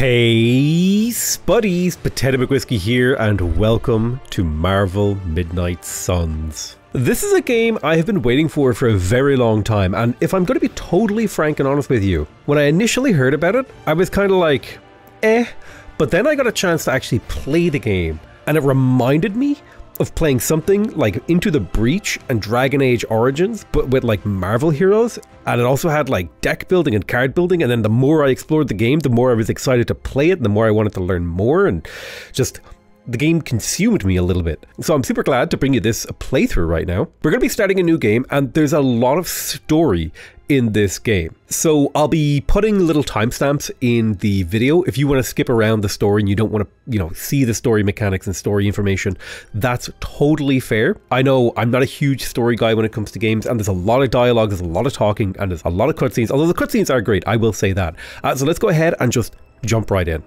Hey Spuddies, Potato McWhiskey here and welcome to Marvel Midnight Suns. This is a game I have been waiting for a very long time, and if I'm going to be totally frank and honest with you, when I initially heard about it, I was kind of like, but then I got a chance to actually play the game, and it reminded me of playing something like Into the Breach and Dragon Age Origins, but with like Marvel heroes, and it also had like deck building and card building, and then the more I explored the game, the more I was excited to play it, and the more I wanted to learn more, and just the game consumed me a little bit. So I'm super glad to bring you this playthrough right now. We're going to be starting a new game, and there's a lot of story in this game. So I'll be putting little timestamps in the video. If you want to skip around the story and you don't want to, see the story mechanics and story information, that's totally fair. I know I'm not a huge story guy when it comes to games, and there's a lot of dialogue, there's a lot of talking, and there's a lot of cutscenes, although the cutscenes are great, I will say that. So let's go ahead and just jump right in.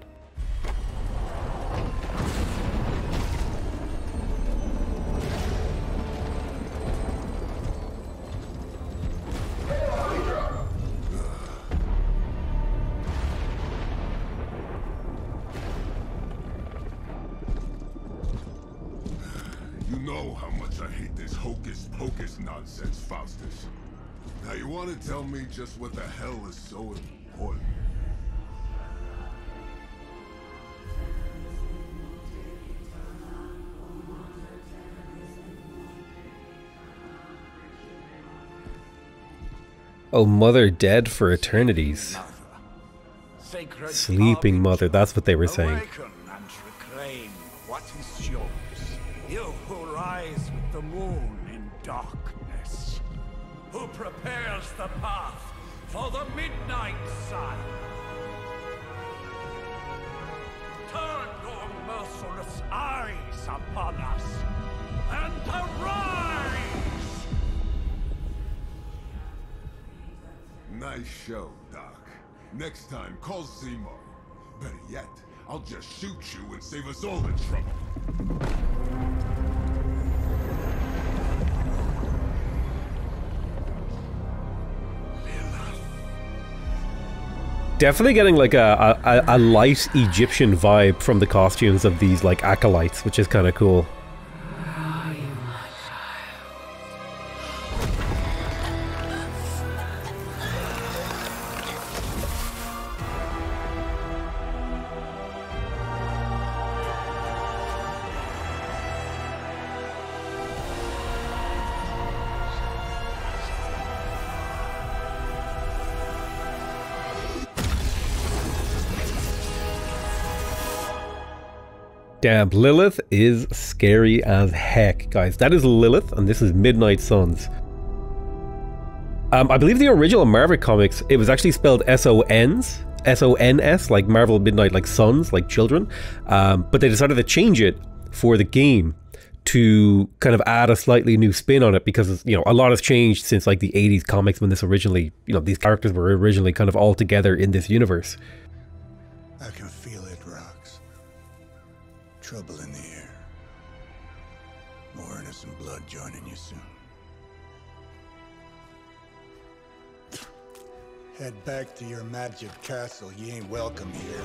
Nonsense, Faustus. Now you want to tell me just what the hell is so important? Oh, mother dead for eternities. Sleeping mother, that's what they were saying. Awaken and reclaim what is yours. You who rise with the moon in darkness, who prepares the path for the midnight sun. Turn your merciless eyes upon us and arise! Nice show, Doc. Next time, call Zemo. Better yet, I'll just shoot you and save us all the trouble. Definitely getting like a light Egyptian vibe from the costumes of these like acolytes, which is kind of cool. Damn, Lilith is scary as heck, guys. That is Lilith, and this is Midnight Suns. I believe the original Marvel comics, it was actually spelled S-O-N-S, S-O-N-S, like Marvel Midnight, like sons, like children. But they decided to change it for the game to kind of add a slightly new spin on it because, a lot has changed since like the 80s comics when this originally, these characters were originally kind of all together in this universe. I can feel it, Rox. Trouble in the air. More innocent blood joining you soon. Head back to your magic castle. You ain't welcome here.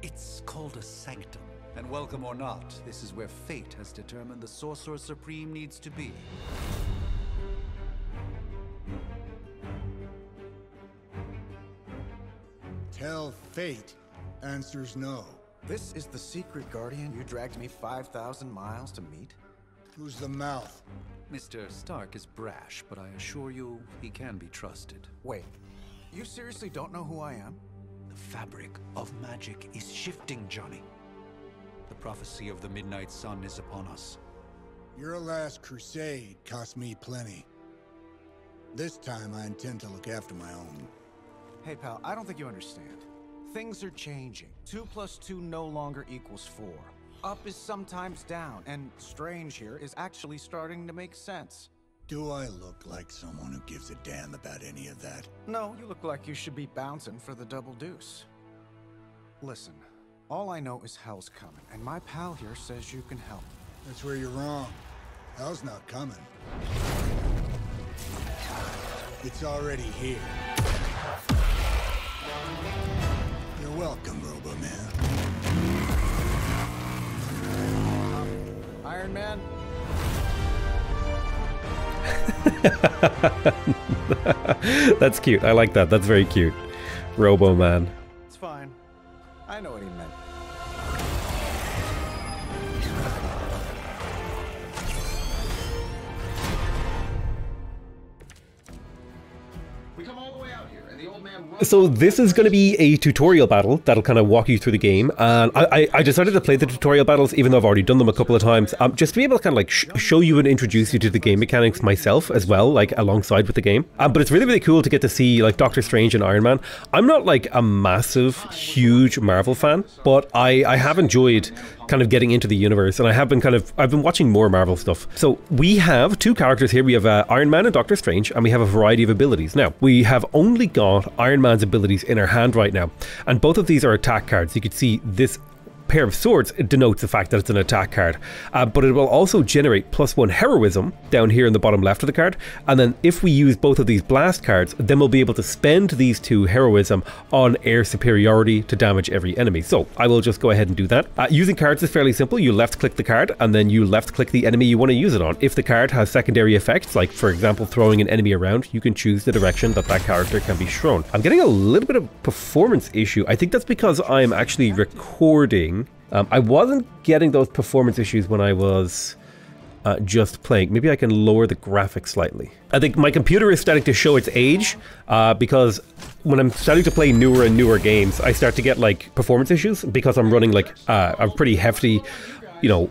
It's called a sanctum. And welcome or not, this is where fate has determined the Sorcerer Supreme needs to be. Tell fate. Answers no. This is the secret guardian you dragged me 5,000 miles to meet? Who's the mouth? Mr. Stark is brash, but I assure you he can be trusted. Wait, you seriously don't know who I am? The fabric of magic is shifting, Johnny. The prophecy of the Midnight Sun is upon us. Your last crusade cost me plenty. This time I intend to look after my own. Hey pal, I don't think you understand. Things are changing. 2 + 2 no longer equals 4. Up is sometimes down, and strange here is actually starting to make sense. Do I look like someone who gives a damn about any of that? No, you look like you should be bouncing for the double deuce. Listen, all I know is hell's coming, and my pal here says you can help. That's where you're wrong. Hell's not coming. It's already here. You're welcome, Robo-Man. Iron Man? That's cute. I like that. That's very cute. Robo-Man. It's fine. I know what he meant. We come all the way out here, and the old man... So this is going to be a tutorial battle that'll kind of walk you through the game, and I decided to play the tutorial battles even though I've already done them a couple of times, just to be able to kind of like show you and introduce you to the game mechanics myself as well, like alongside with the game. But it's really cool to get to see like Doctor Strange and Iron Man. I'm not like a massive, huge Marvel fan, but I have enjoyed kind of getting into the universe, and I've been watching more Marvel stuff. So we have two characters here. We have Iron Man and Doctor Strange, and we have a variety of abilities. Now, we have only got Iron Man's abilities in our hand right now, and both of these are attack cards. You can see this pair of swords denotes the fact that it's an attack card, but it will also generate +1 heroism down here in the bottom left of the card, and then if we use both of these blast cards, then we'll be able to spend these 2 heroism on air superiority to damage every enemy. So I will just go ahead and do that. Using cards is fairly simple. You left click the card and then you left click the enemy you want to use it on. If the card has secondary effects, like for example throwing an enemy around, you can choose the direction that character can be thrown. I'm getting a little bit of performance issue. I think that's because I'm actually recording. I wasn't getting those performance issues when I was just playing. Maybe I can lower the graphics slightly. I think my computer is starting to show its age because when I'm starting to play newer and newer games, I start to get like performance issues because I'm running like a pretty hefty, you know,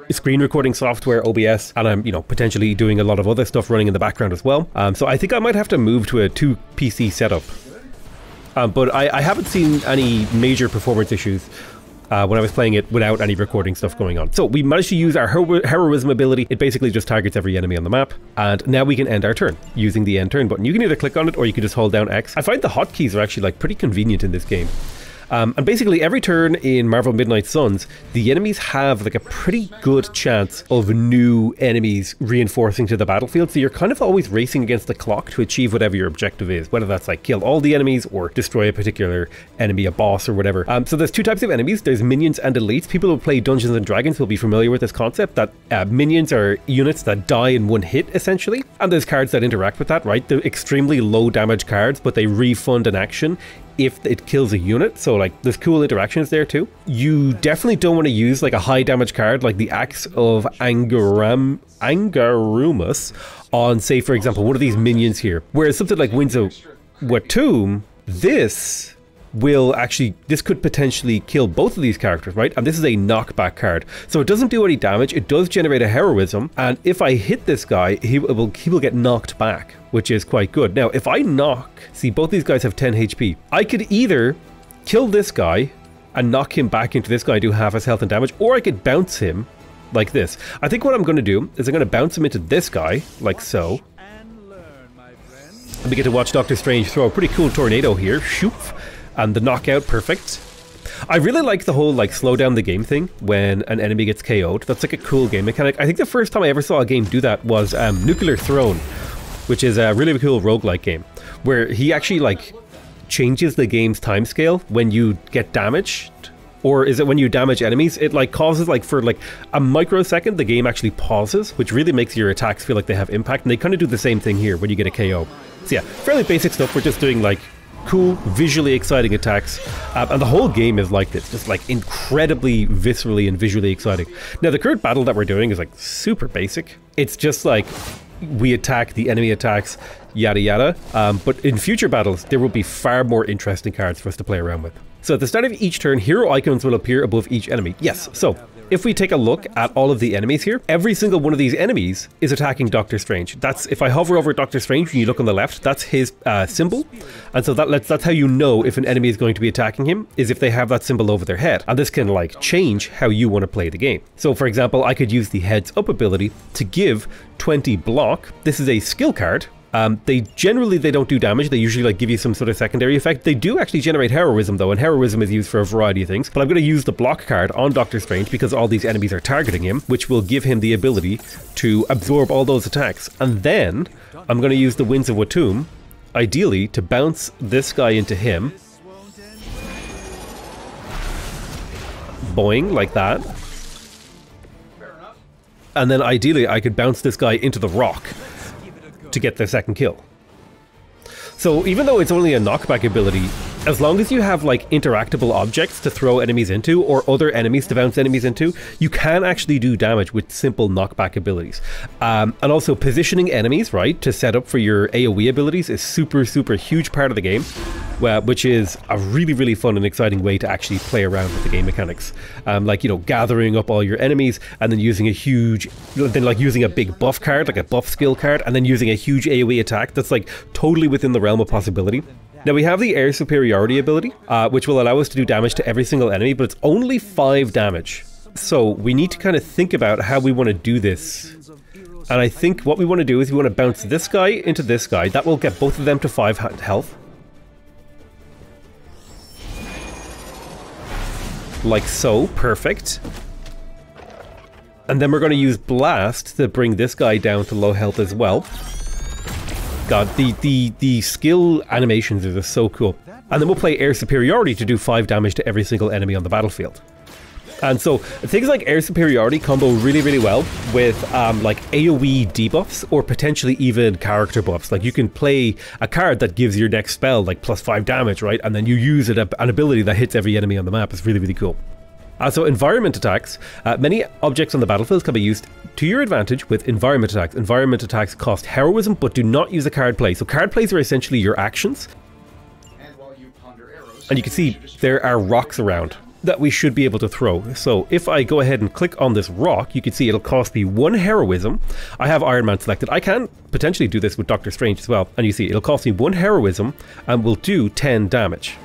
screen recording software, OBS, and I'm, you know, potentially doing a lot of other stuff running in the background as well. So I think I might have to move to a 2 PC setup. But I haven't seen any major performance issues when I was playing it without any recording stuff going on. So we managed to use our heroism ability. It basically just targets every enemy on the map, and now we can end our turn using the end turn button. You can either click on it or you can just hold down X. I find the hotkeys are actually like pretty convenient in this game. And basically every turn in Marvel Midnight Suns, the enemies have like a pretty good chance of new enemies reinforcing to the battlefield, so you're kind of always racing against the clock to achieve whatever your objective is, whether that's like kill all the enemies or destroy a particular enemy, a boss or whatever. So there's 2 types of enemies. There's minions and elites. People who play Dungeons and Dragons will be familiar with this concept, that minions are units that die in 1 hit essentially, and there's cards that interact with that, right? They're extremely low damage cards, but they refund an action if it kills a unit, so like there's cool interactions there too. You definitely don't want to use like a high damage card like the Axe of Angarumus on, say for example, one of these minions here, whereas something like Winds of Watoomb, this could potentially kill both of these characters, right? And this is a knockback card, so it doesn't do any damage. It does generate a heroism, and if I hit this guy, he will get knocked back, which is quite good. Now, if I knock, see both these guys have 10 HP. I could either kill this guy and knock him back into this guy and do half his health and damage, or I could bounce him like this. I think what I'm going to do is I'm going to bounce him into this guy, like so. And we get to watch Doctor Strange throw a pretty cool tornado here. Shoop. And the knockout, perfect. I really like the whole like slow down the game thing when an enemy gets KO'd. That's like a cool game mechanic. I think the first time I ever saw a game do that was Nuclear Throne, which is a really cool roguelike game, where he actually like changes the game's timescale when you get damaged. Or is it when you damage enemies? It like causes like for like a microsecond the game actually pauses, which really makes your attacks feel like they have impact. And they kind of do the same thing here when you get a KO. So yeah, fairly basic stuff. We're just doing like cool, visually exciting attacks, and the whole game is like this, just like incredibly viscerally and visually exciting. Now the current battle that we're doing is like super basic. It's just like we attack, the enemy attacks, yada yada, but in future battles there will be far more interesting cards for us to play around with. So at the start of each turn, hero icons will appear above each enemy. Yes, so if we take a look at all of the enemies here, every single one of these enemies is attacking Doctor Strange. That's, if I hover over Doctor Strange and you look on the left, that's his symbol. And so that's how you know if an enemy is going to be attacking him, is if they have that symbol over their head. And this can like change how you want to play the game. So for example, I could use the heads up ability to give 20 block. This is a skill card, They don't do damage. They usually like give you some sort of secondary effect. They do actually generate heroism though, and heroism is used for a variety of things. But I'm going to use the block card on Doctor Strange because all these enemies are targeting him, which will give him the ability to absorb all those attacks. And then I'm going to use the Winds of Watum, ideally, to bounce this guy into him. Boing, like that. And then ideally I could bounce this guy into the rock to get the second kill. So even though it's only a knockback ability, as long as you have like interactable objects to throw enemies into or other enemies to bounce enemies into, you can actually do damage with simple knockback abilities. And also positioning enemies, right, to set up for your AoE abilities is super huge part of the game, which is a really fun and exciting way to actually play around with the game mechanics. Like, you know, gathering up all your enemies and then using using a big buff card, like a buff skill card, and then using a huge AoE attack that's like totally within the realm of possibility. Now we have the air superiority ability, which will allow us to do damage to every single enemy, but it's only 5 damage. So we need to kind of think about how we want to do this. And I think what we want to do is we want to bounce this guy into this guy. That will get both of them to 5 health. Like so, perfect. And then we're going to use Blast to bring this guy down to low health as well. God, the skill animations are just so cool. And then we'll play Air Superiority to do 5 damage to every single enemy on the battlefield. And so things like Air Superiority combo really well with like AoE debuffs or potentially even character buffs. Like you can play a card that gives your next spell like +5 damage, right? And then you use an ability that hits every enemy on the map. It's really cool. So environment attacks. Many objects on the battlefield can be used to your advantage with environment attacks. Environment attacks cost heroism but do not use a card play. So card plays are essentially your actions. And you can see there are rocks around that we should be able to throw. So if I go ahead and click on this rock, you can see it'll cost me 1 heroism. I have Iron Man selected. I can potentially do this with Doctor Strange as well. And you see it'll cost me 1 heroism and will do 10 damage.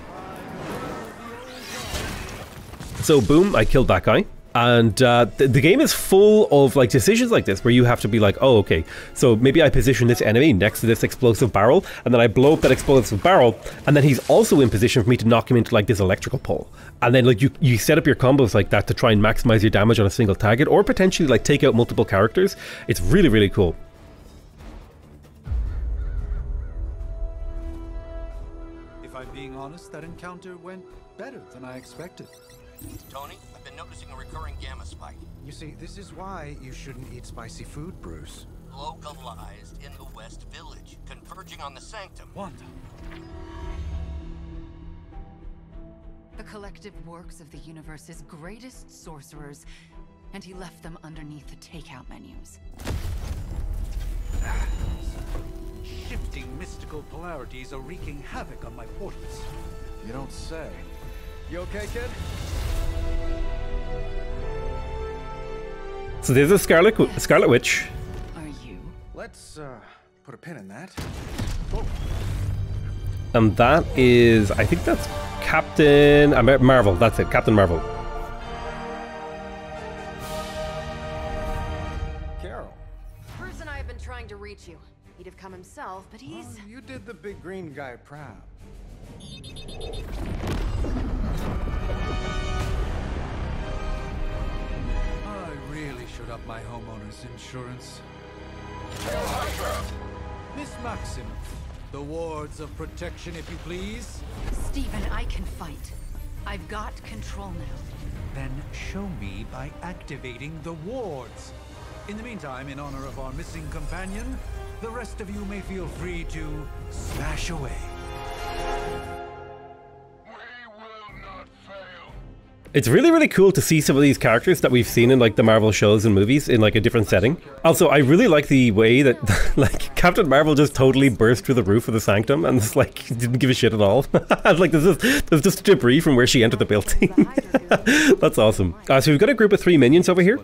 So boom, I killed that guy. And the game is full of like decisions like this where you have to be like, oh, okay, so maybe I position this enemy next to this explosive barrel and then I blow up that explosive barrel and then he's also in position for me to knock him into like this electrical pole. And then like you set up your combos like that to try and maximize your damage on a single target or potentially like take out multiple characters. It's really cool. If I'm being honest, that encounter went better than I expected. Tony, I've been noticing a recurring gamma spike. You see, this is why you shouldn't eat spicy food, Bruce. Localized in the West Village, converging on the Sanctum. Wanda. The collective works of the universe's greatest sorcerers, and he left them underneath the takeout menus. Shifting mystical polarities are wreaking havoc on my portals. You don't say. You okay, kid? So there's a Scarlet Witch. Are you? Let's put a pin in that. And that is, I think that's Captain Marvel. That's it, Captain Marvel. Carol. Bruce and I have been trying to reach you. He'd have come himself, but he's... Oh, you did the big green guy proud. I really should up my homeowner's insurance. Miss Maximoff, the wards of protection, if you please. Stephen, I can fight. I've got control now. Then show me by activating the wards. In the meantime, in honor of our missing companion, the rest of you may feel free to smash away. It's really cool to see some of these characters that we've seen in like the Marvel shows and movies in like a different setting. Also, I really like the way that like Captain Marvel just totally burst through the roof of the Sanctum and just like didn't give a shit at all. Like there's just debris from where she entered the building. That's awesome. So we've got a group of 3 minions over here.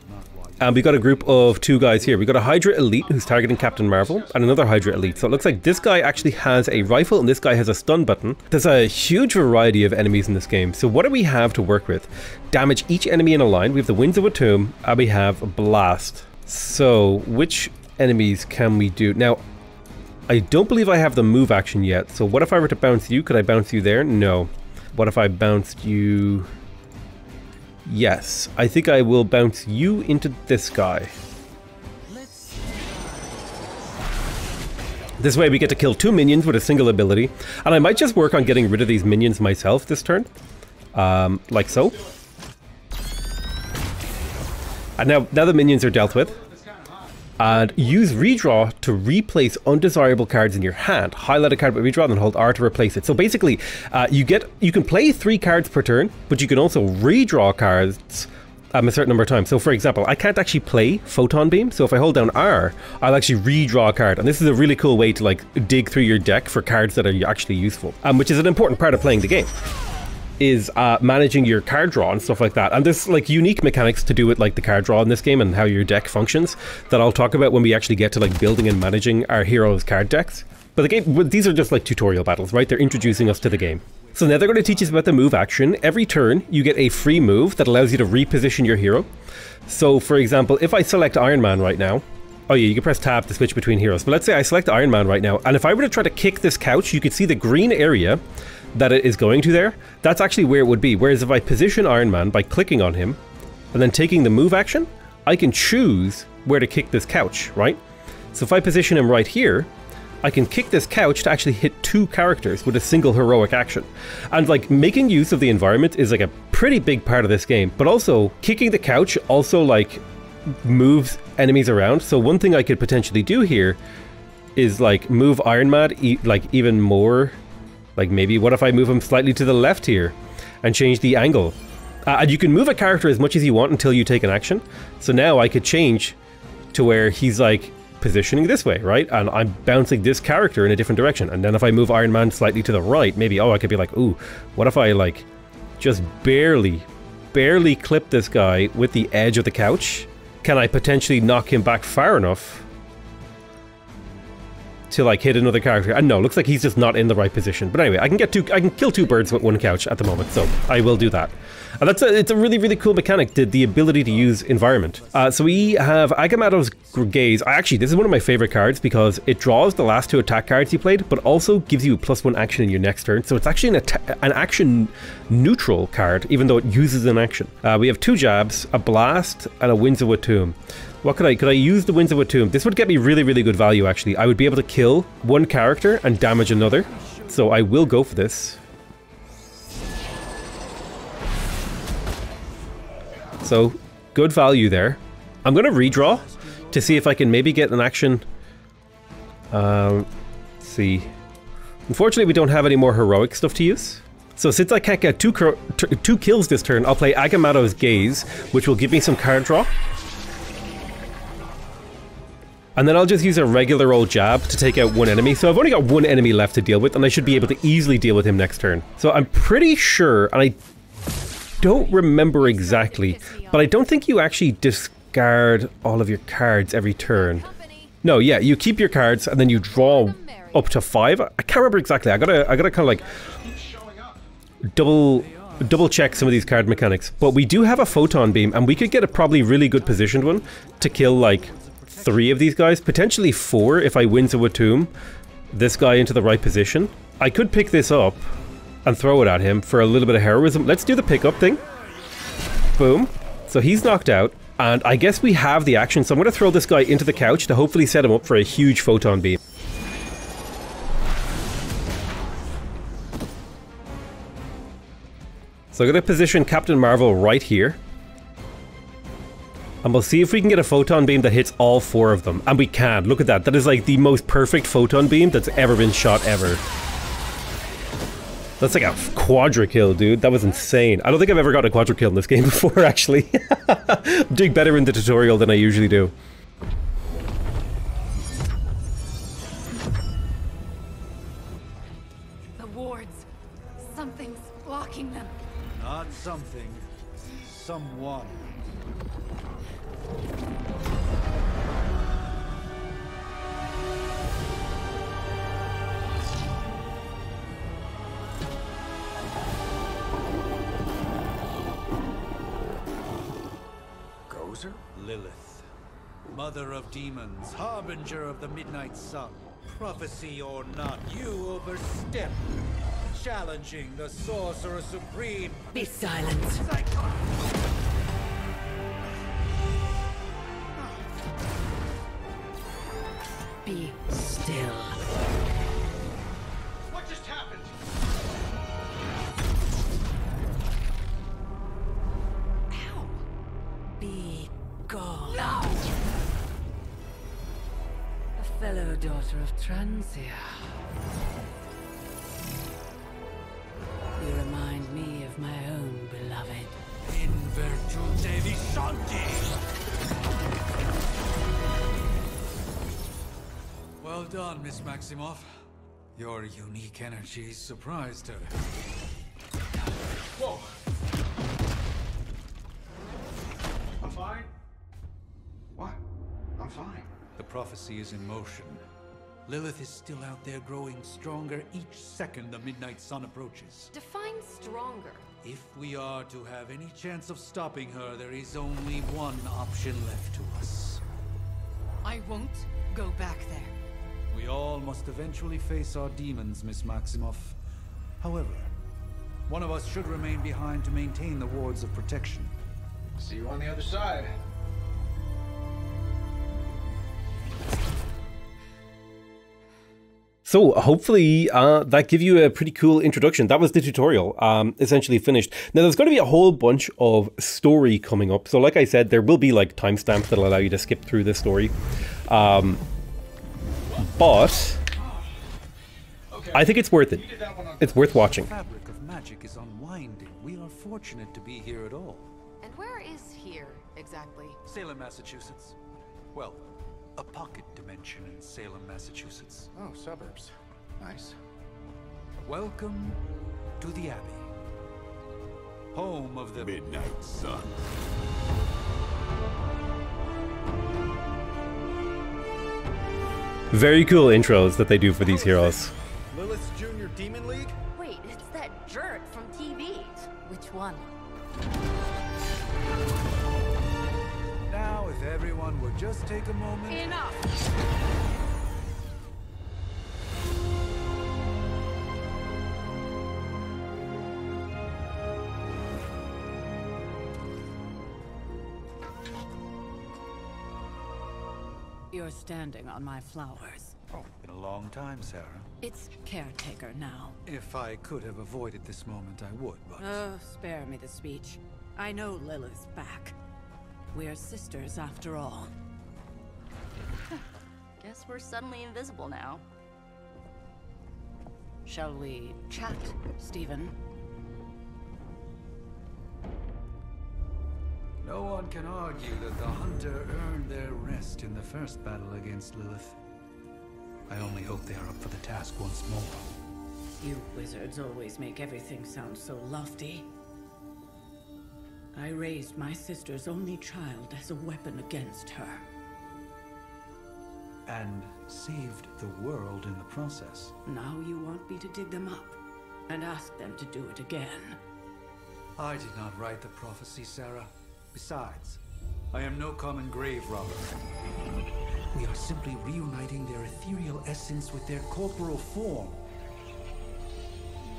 And we got a group of 2 guys here. We got a Hydra Elite who's targeting Captain Marvel and another Hydra Elite. So it looks like this guy actually has a rifle and this guy has a stun button. There's a huge variety of enemies in this game. So what do we have to work with? Damage each enemy in a line. We have the Winds of Watum and we have Blast. So which enemies can we do? Now, I don't believe I have the move action yet. So what if I were to bounce you? Could I bounce you there? No. What if I bounced you? Yes. I think I will bounce you into this guy. This way we get to kill 2 minions with a single ability. And I might just work on getting rid of these minions myself this turn. Like so. And now the minions are dealt with. And use redraw to replace undesirable cards in your hand. Highlight a card with redraw and then hold R to replace it. So basically, you can play 3 cards per turn, but you can also redraw cards a certain number of times. So for example, I can't actually play Photon Beam, so if I hold down R, I'll actually redraw a card. And this is a really cool way to like dig through your deck for cards that are actually useful, which is an important part of playing the game. Is managing your card draw and stuff like that. And there's like unique mechanics to do with like the card draw in this game and how your deck functions that I'll talk about when we actually get to like building and managing our heroes' card decks. But the game, these are just like tutorial battles, right? They're introducing us to the game. So now they're going to teach us about the move action. Every turn you get a free move that allows you to reposition your hero. So for example, if I select Iron Man right now, oh yeah, you can press tab to switch between heroes. But let's say I select Iron Man right now, and if I were to try to kick this couch, you could see the green area that it is going to there. That's actually where it would be. Whereas if I position Iron Man by clicking on him and then taking the move action, I can choose where to kick this couch, right? So if I position him right here, I can kick this couch to actually hit 2 characters with a single heroic action. And like making use of the environment is like a pretty big part of this game, but also kicking the couch also like moves enemies around. So one thing I could potentially do here is like move Iron Man like even more. Like maybe what if I move him slightly to the left here and change the angle? And you can move a character as much as you want until you take an action. So now I could change to where he's like positioning this way, right? And I'm bouncing this character in a different direction. And then if I move Iron Man slightly to the right, maybe, oh, I could be like, ooh, what if I like just barely clip this guy with the edge of the couch? Can I potentially knock him back far enough to like hit another character? And no, looks like he's just not in the right position. But anyway, I can kill 2 birds with 1 couch at the moment, so I will do that. And it's a really, really cool mechanic, the ability to use environment. So we have Agamotto's Gaze. Actually, this is one of my favorite cards because it draws the last 2 attack cards you played, but also gives you a +1 action in your next turn. So it's actually an action neutral card, even though it uses an action. We have 2 jabs, a blast, and a Winds of Watoomb. What could I use the Winds of Watoomb? This would get me really, really good value, actually. I would be able to kill 1 character and damage another. So I will go for this. So, good value there. I'm going to redraw to see if I can maybe get an action. Let's see. Unfortunately, we don't have any more heroic stuff to use. So since I can't get 2 kills this turn, I'll play Agamotto's Gaze, which will give me some card draw. And then I'll just use a regular old jab to take out 1 enemy. So I've only got 1 enemy left to deal with, and I should be able to easily deal with him next turn. So I'm pretty sure, and I don't remember exactly, but I don't think you actually discard all of your cards every turn. No, yeah, you keep your cards and then you draw up to 5. I can't remember exactly. I gotta kind of like double check some of these card mechanics. But we do have a Photon Beam, and we could get a probably really good positioned one to kill like 3 of these guys, potentially 4 if I Winds of Watoomb this guy into the right position. I could pick this up and throw it at him for a little bit of heroism. Let's do the pickup thing. Boom. So he's knocked out, and I guess we have the action, so I'm going to throw this guy into the couch to hopefully set him up for a huge Photon Beam. So I'm going to position Captain Marvel right here. And we'll see if we can get a Photon Beam that hits all 4 of them. And we can. Look at that. That is like the most perfect Photon Beam that's ever been shot ever. That's like a quadra kill, dude. That was insane. I don't think I've ever gotten a quadra kill in this game before, actually. I'm doing better in the tutorial than I usually do. The wards. Something's blocking them. Not something. Someone. Gozer? Lilith, mother of demons, harbinger of the midnight sun. Prophecy or not, you overstep, challenging the Sorcerer Supreme. Be silent. Be still. What just happened? Ow. Be gone. No! A fellow daughter of Transia. You remind me of my own beloved. In virtute vishanti. Well done, Miss Maximoff. Your unique energy surprised her. Whoa! I'm fine. What? I'm fine. The prophecy is in motion. Lilith is still out there growing stronger each second the midnight sun approaches. Define stronger. If we are to have any chance of stopping her, there is only one option left to us. I won't go back there. We all must eventually face our demons, Miss Maximoff. However, one of us should remain behind to maintain the wards of protection. See you on the other side. So hopefully that gives you a pretty cool introduction. That was the tutorial, essentially finished. Now there's going to be a whole bunch of story coming up. So like I said, there will be like timestamps that'll allow you to skip through this story. But I think it's worth it. It's worth watching. The fabric of magic is unwinding. We are fortunate to be here at all. And where is here, exactly? Salem, Massachusetts. Well, a pocket dimension in Salem, Massachusetts. Oh, suburbs. Nice. Welcome to the Abbey. Home of the Midnight Sun. Very cool intros that they do for these heroes. Lilith's Junior Demon League? Wait, it's that jerk from TV. Which one? Now, if everyone would just take a moment. Enough! You're standing on my flowers. Oh, been a long time, Sarah. It's caretaker now. If I could have avoided this moment, I would, but... Oh, spare me the speech. I know Lilith's back. We're sisters after all. Guess we're suddenly invisible now. Shall we chat, Stephen? No one can argue that the Hunter earned their rest in the first battle against Lilith. I only hope they are up for the task once more. You wizards always make everything sound so lofty. I raised my sister's only child as a weapon against her. And saved the world in the process. Now you want me to dig them up and ask them to do it again. I did not write the prophecy, Sarah. Besides, I am no common grave robber. We are simply reuniting their ethereal essence with their corporal form.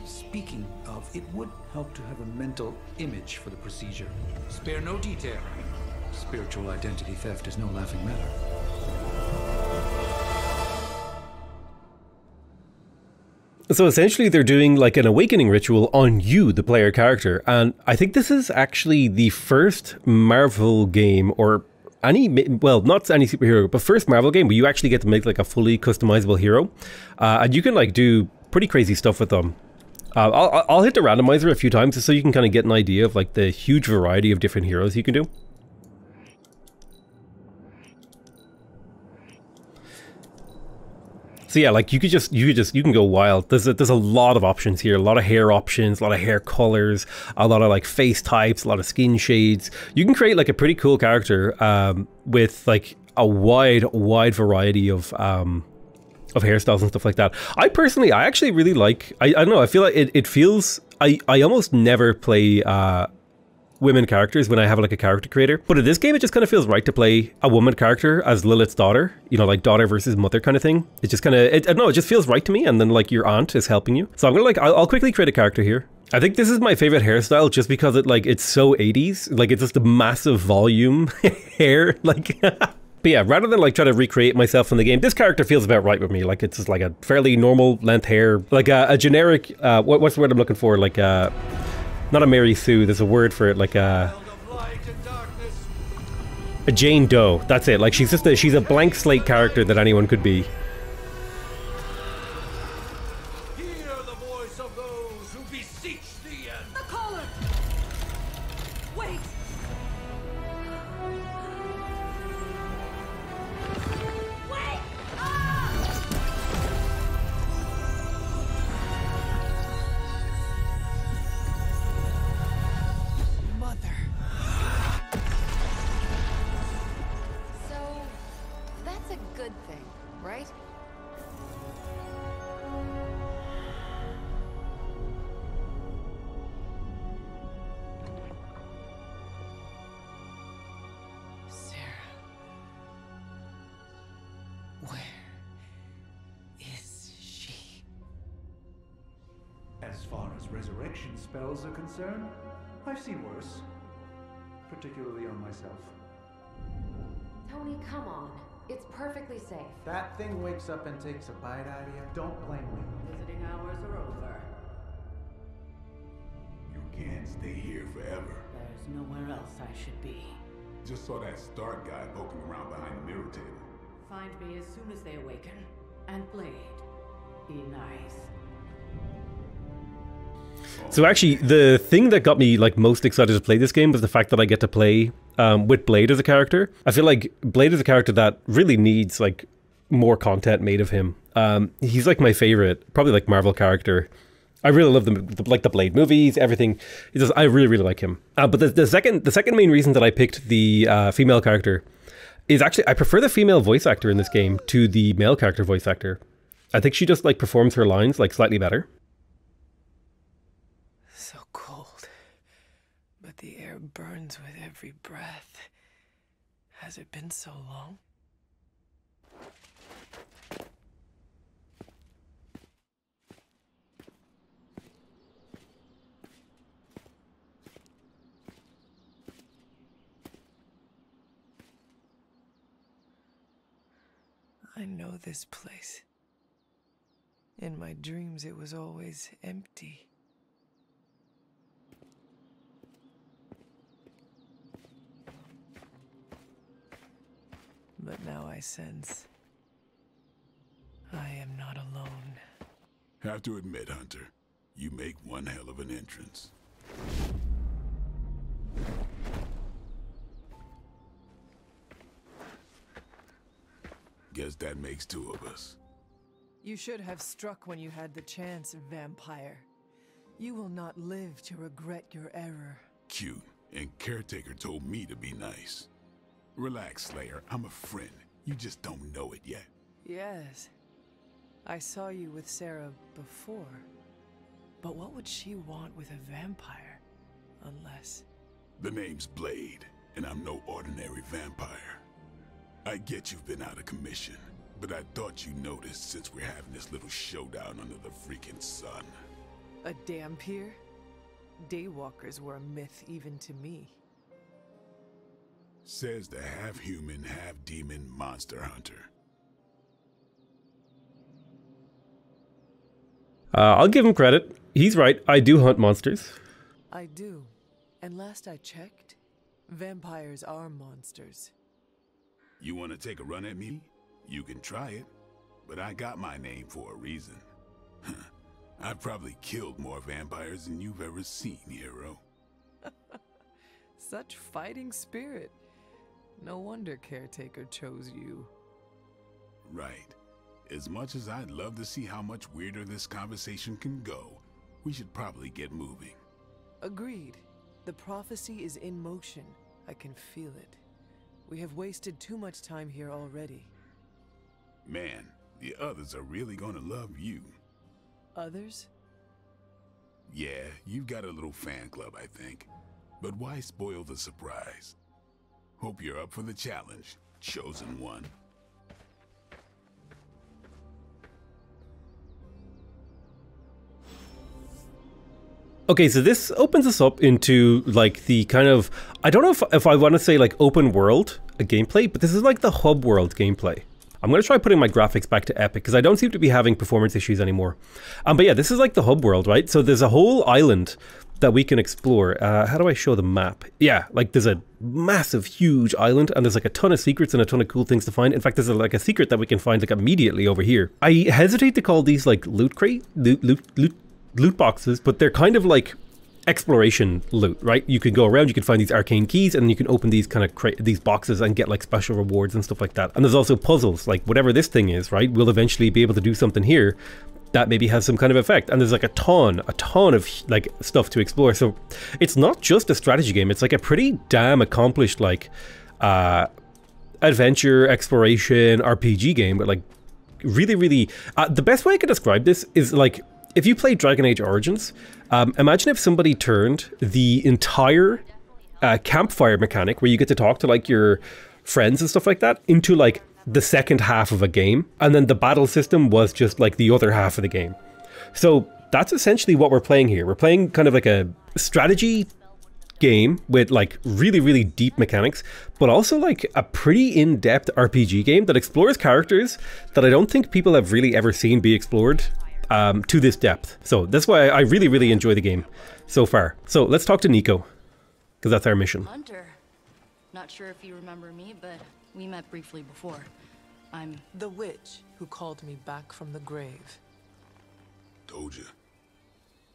Speaking of, it would help to have a mental image for the procedure. Spare no detail. Spiritual identity theft is no laughing matter. So essentially they're doing like an awakening ritual on you, the player character. And I think this is actually the first Marvel game or any, well, not any superhero, but first Marvel game where you actually get to make like a fully customizable hero. And you can like do pretty crazy stuff with them. I'll hit the randomizer a few times just so you can kind of get an idea of like the huge variety of different heroes you can do. So yeah, like you can go wild. There's a lot of options here, a lot of hair options, a lot of hair colors, a lot of like face types, a lot of skin shades. You can create like a pretty cool character with like a wide variety of hairstyles and stuff like that. I actually really like, I don't know, I feel like it feels, I almost never play women characters when I have like a character creator. But in this game, it just kind of feels right to play a woman character as Lilith's daughter, you know, like daughter versus mother kind of thing. It just kind of, I don't know, it just feels right to me. And then like your aunt is helping you. So I'm gonna like, I'll quickly create a character here. I think this is my favorite hairstyle just because it's so 80s. Like it's just a massive volume hair, like. But yeah, rather than like try to recreate myself in the game, this character feels about right with me. Like it's just like a fairly normal length hair, like a generic, what's the word I'm looking for? Like not a Mary Sue, there's a word for it, like a Jane Doe. That's it. Like she's a blank slate character that anyone could be. As far as resurrection spells are concerned, I've seen worse. Particularly on myself. Tony, come on. It's perfectly safe. That thing wakes up and takes a bite out of you. Don't blame me. Visiting hours are over. You can't stay here forever. There's nowhere else I should be. Just saw that Stark guy poking around behind the mirror table. Find me as soon as they awaken. And Blade, be nice. So actually, the thing that got me like most excited to play this game was the fact that I get to play with Blade as a character. I feel like Blade is a character that really needs like more content made of him. He's like my favorite, probably like Marvel character. I really love the Blade movies, everything. I really like him. But the second main reason that I picked the female character is actually I prefer the female voice actor in this game to the male character voice actor. I think she just like performs her lines like slightly better. So cold, but the air burns with every breath. Has it been so long? I know this place. In my dreams, it was always empty. But now I sense I am not alone. Have to admit, Hunter, you make one hell of an entrance. Guess that makes two of us. You should have struck when you had the chance, vampire. You will not live to regret your error. Cute, and Caretaker told me to be nice. Relax, Slayer. I'm a friend. You just don't know it yet. Yes. I saw you with Sarah before. But what would she want with a vampire? Unless... The name's Blade, and I'm no ordinary vampire. I get you've been out of commission, but I thought you noticed since we're having this little showdown under the freaking sun. A Dhampir? Daywalkers were a myth even to me. Says the half-human, half-demon monster hunter. I'll give him credit. He's right. I do hunt monsters. I do. And last I checked, vampires are monsters. You want to take a run at me? You can try it. But I got my name for a reason. I've probably killed more vampires than you've ever seen, hero. Such fighting spirit. No wonder Caretaker chose you. Right. As much as I'd love to see how much weirder this conversation can go, we should probably get moving. Agreed. The prophecy is in motion. I can feel it. We have wasted too much time here already. Man, the others are really gonna love you. Others? Yeah, you've got a little fan club, I think. But why spoil the surprise? Hope you're up for the challenge, Chosen One. Okay, so this opens us up into like the kind of, I don't know if I want to say like open world gameplay, but this is like the hub world gameplay. I'm going to try putting my graphics back to epic because I don't seem to be having performance issues anymore. But yeah, this is like the hub world, right? So there's a whole island that we can explore. How do I show the map? Yeah, like there's a massive, huge island and there's like a ton of secrets and a ton of cool things to find. In fact, there's like a secret that we can find like immediately over here. I hesitate to call these like loot boxes, but they're kind of like exploration loot, right? You can go around, you can find these arcane keys, and you can open these kind of these boxes and get like special rewards and stuff like that. And there's also puzzles, like whatever this thing is, right? We'll eventually be able to do something here that maybe has some kind of effect. And there's like a ton of like stuff to explore. So it's not just a strategy game. It's like a pretty damn accomplished like adventure, exploration, RPG game. But like really, the best way I could describe this is like, if you play Dragon Age Origins, imagine if somebody turned the entire campfire mechanic where you get to talk to like your friends and stuff like that into like the second half of a game, and then the battle system was just like the other half of the game. So that's essentially what we're playing here. We're playing kind of like a strategy game with like really deep mechanics, but also like a pretty in-depth RPG game that explores characters that I don't think people have really ever seen be explored to this depth. So that's why I really enjoy the game so far. So let's talk to Nico, because that's our mission. Hunter. Not sure if you remember me, but we met briefly before. I'm the witch who called me back from the grave. Told you.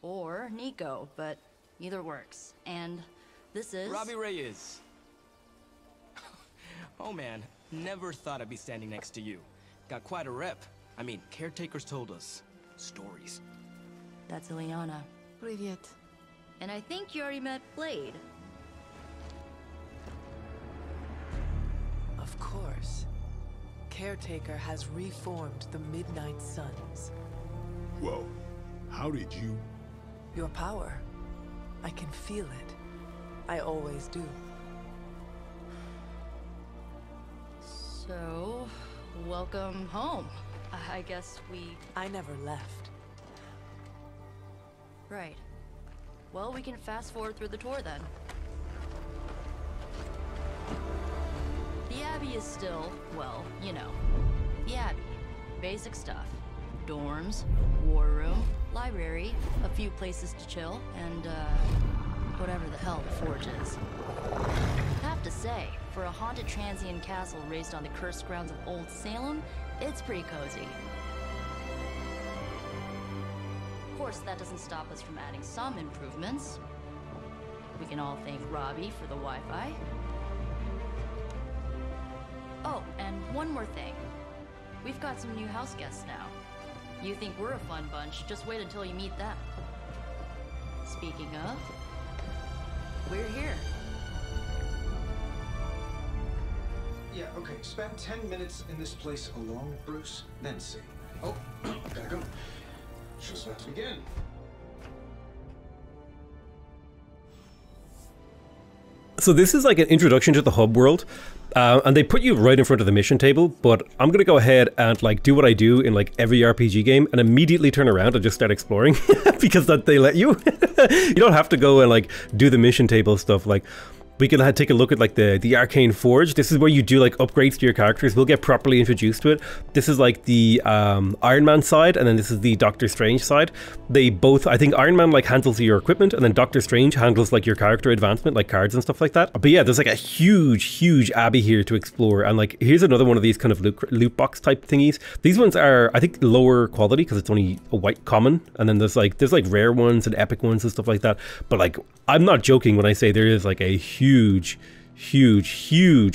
Or Nico, but either works. And this is Robbie Reyes. Oh man, never thought I'd be standing next to you. Got quite a rep. I mean, caretakers told us stories. That's Ileana. Привет. And I think you already met Blade. Of course. Caretaker has reformed the Midnight Suns. Whoa, how did you? Your power. I can feel it. I always do. So, welcome home. I guess I never left. Right. Well, we can fast forward through the tour then. The Abbey is still, well, you know, the Abbey. Basic stuff. Dorms, war room, library, a few places to chill, and, whatever the hell the Forge is. Have to say, for a haunted transient castle raised on the cursed grounds of Old Salem, it's pretty cozy. Of course, that doesn't stop us from adding some improvements. We can all thank Robbie for the Wi-Fi. Oh, and one more thing. We've got some new house guests now. You think we're a fun bunch, just wait until you meet them. Speaking of, we're here. Yeah, okay. Spend 10 minutes in this place alone, Bruce, then see. Oh, gotta go. Just about to begin. So this is like an introduction to the hub world, and they put you right in front of the mission table, but I'm gonna go ahead and like do what I do in like every RPG game and immediately turn around and just start exploring because that they let you. You don't have to go and like do the mission table stuff. Like we can take a look at like the Arcane Forge. This is where you do like upgrades to your characters. We'll get properly introduced to it. This is like the Iron Man side, and then this is the Doctor Strange side. They both, I think Iron Man like handles your equipment, and then Doctor Strange handles like your character advancement, like cards and stuff like that. But yeah, there's like a huge abbey here to explore, and like here's another one of these kind of loot box type thingies. These ones are, I think, lower quality because it's only a white common, and then there's like rare ones and epic ones and stuff like that. But like, I'm not joking when I say there is like a huge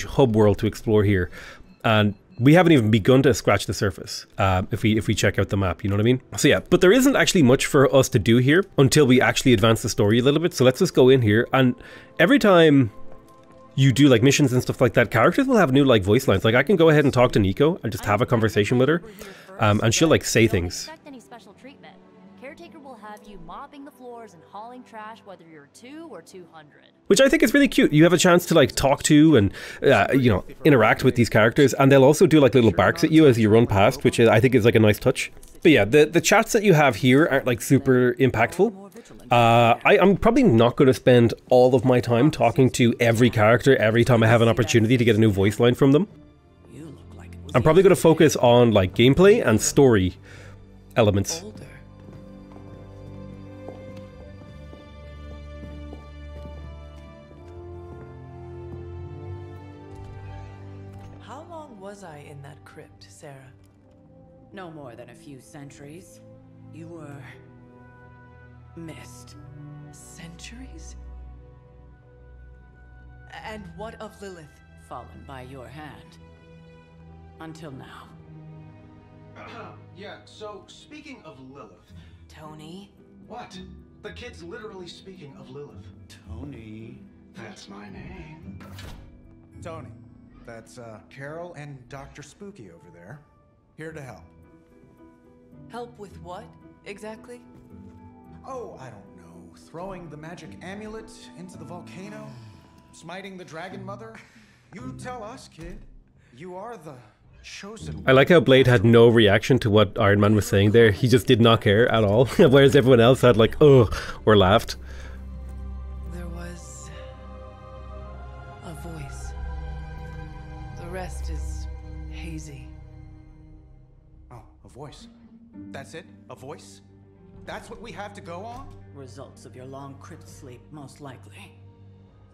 hub world to explore here, and we haven't even begun to scratch the surface if we check out the map, you know what I mean? So yeah, but there isn't actually much for us to do here until we actually advance the story a little bit. So let's just go in here, and every time you do like missions and stuff like that, characters will have new like voice lines. Like I can go ahead and talk to Nico and just have a conversation with her, and she'll like say things. Any special treatment. Caretaker will have you mopping the floors and hauling trash whether you're 2 or 200. Which I think is really cute. You have a chance to like talk to and you know, interact with these characters, and they'll also do like little barks at you as you run past, which I think is like a nice touch. But yeah, the chats that you have here aren't like super impactful. I'm probably not going to spend all of my time talking to every character every time I have an opportunity to get a new voice line from them. I'm probably going to focus on like gameplay and story elements. How long was I in that crypt, Sarah? No more than a few centuries. You were missed. Centuries? And what of Lilith? Fallen by your hand. Until now. Yeah, so speaking of Lilith... Tony? What? The kid's literally speaking of Lilith. Tony, that's my name. Tony, that's Carol and Dr. Spooky over there. Here to help. Help with what, exactly? Oh, I don't know. Throwing the magic amulet into the volcano? Smiting the Dragon Mother? You tell us, kid. You are the chosen one. I like how Blade had no reaction to what Iron Man was saying there. He just did not care at all. Whereas everyone else had like, oh, or laughed. There was a voice. The rest is hazy. Oh, a voice. That's it? A voice? That's what we have to go on? Results of your long crypt sleep, most likely.